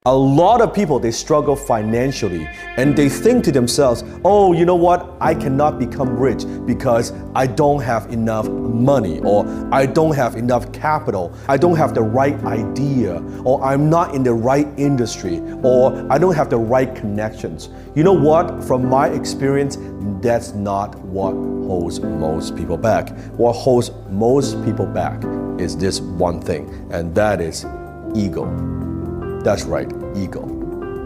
A lot of people, they struggle financially and they think to themselves, oh, you know what? I cannot become rich because I don't have enough money, or I don't have enough capital. I don't have the right idea, or I'm not in the right industry, or I don't have the right connections. You know what? From my experience, that's not what holds most people back. What holds most people back is this one thing, and that is ego. That's right, ego.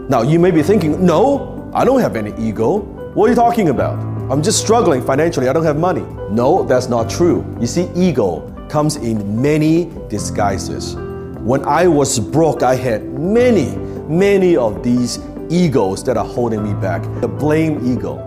Now you may be thinking, no, I don't have any ego. What are you talking about? I'm just struggling financially, I don't have money. No, that's not true. You see, ego comes in many disguises. When I was broke, I had many of these egos that are holding me back. The blame ego.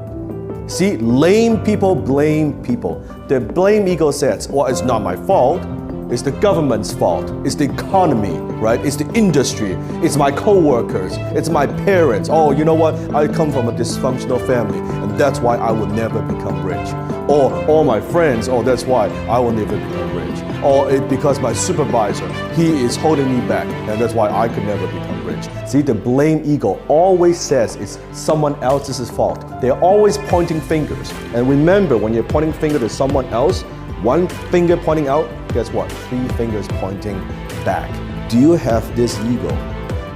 See, lame people blame people. The blame ego says, well, it's not my fault. It's the government's fault. It's the economy, right? It's the industry. It's my co-workers. It's my parents. Oh, you know what? I come from a dysfunctional family, and that's why I will never become rich. Or all my friends, oh, that's why I will never become rich. Or because my supervisor, he is holding me back, and that's why I could never become rich. See, the blame ego always says it's someone else's fault. They're always pointing fingers. And remember, when you're pointing finger to someone else, one finger pointing out, guess what? 3 fingers pointing back. Do you have this ego?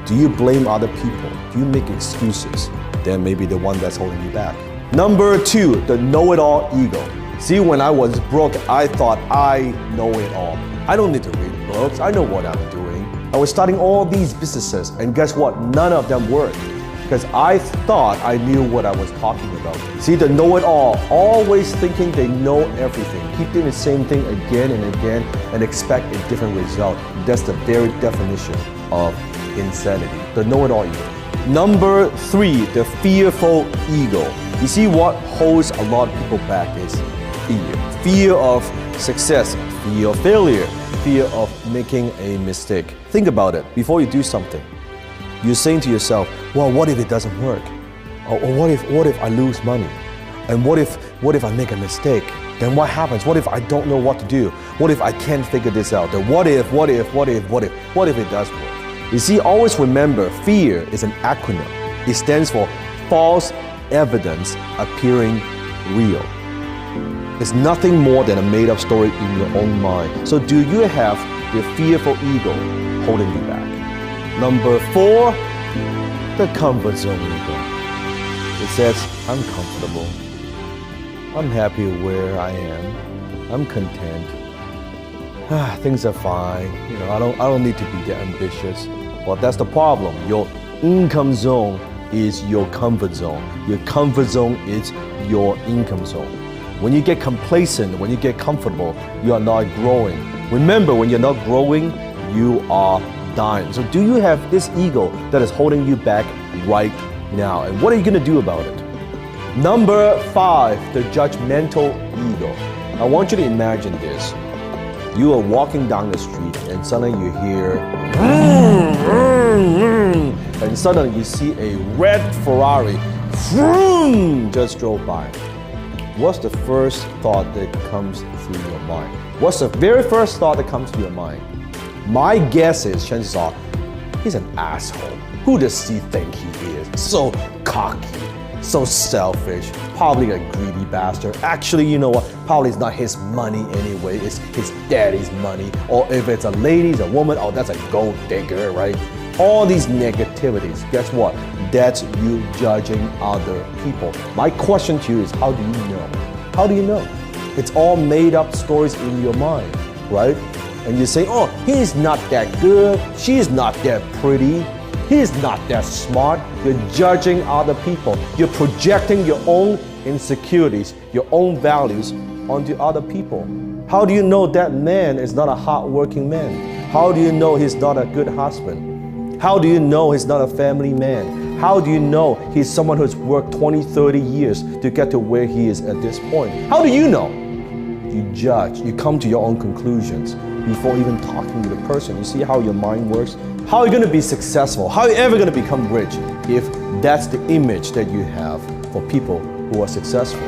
Do you blame other people? Do you make excuses? Then maybe the one that's holding you back. Number 2, the know-it-all ego. See, when I was broke, I thought I know it all. I don't need to read books. I know what I'm doing. I was starting all these businesses, and guess what? None of them worked. Because I thought I knew what I was talking about. See, the know-it-all, always thinking they know everything, keep doing the same thing again and again and expect a different result. That's the very definition of insanity, the know-it-all ego. Number 3, the fearful ego. You see, what holds a lot of people back is fear. Fear of success, fear of failure, fear of making a mistake. Think about it before you do something. You're saying to yourself, well, what if it doesn't work? Or what if I lose money? And what if I make a mistake? Then what happens? What if I don't know what to do? What if I can't figure this out? The what if it does work? You see, always remember, fear is an acronym. It stands for false evidence appearing real. It's nothing more than a made-up story in your own mind. So do you have the fearful ego holding you back? Number 4, the comfort zone ego. It says, I'm comfortable. I'm happy where I am. I'm content. Things are fine. You know, I don't need to be that ambitious. Well, that's the problem. Your income zone is your comfort zone. Your comfort zone is your income zone. When you get complacent, when you get comfortable, you are not growing. Remember, when you're not growing, you are dying. So do you have this ego that is holding you back right now? And what are you going to do about it? Number 5, the judgmental ego. I want you to imagine this. You are walking down the street and suddenly you hear and suddenly you see a red Ferrari just drove by. What's the first thought that comes through your mind? What's the very first thought that comes to your mind? My guess is, chances are, he's an asshole. Who does he think he is? So cocky, so selfish, probably a greedy bastard. Actually, you know what? Probably it's not his money anyway, it's his daddy's money. Or if it's a lady, it's a woman, oh, that's a gold digger, right? All these negativities, guess what? That's you judging other people. My question to you is, how do you know? How do you know? It's all made up stories in your mind, right? And you say, oh, he's not that good, she's not that pretty, he's not that smart. You're judging other people. You're projecting your own insecurities, your own values onto other people. How do you know that man is not a hardworking man? How do you know he's not a good husband? How do you know he's not a family man? How do you know he's someone who's worked 20, 30 years to get to where he is at this point? How do you know? You judge, you come to your own conclusions before even talking to the person. You see how your mind works? How are you going to be successful? How are you ever going to become rich if that's the image that you have for people who are successful?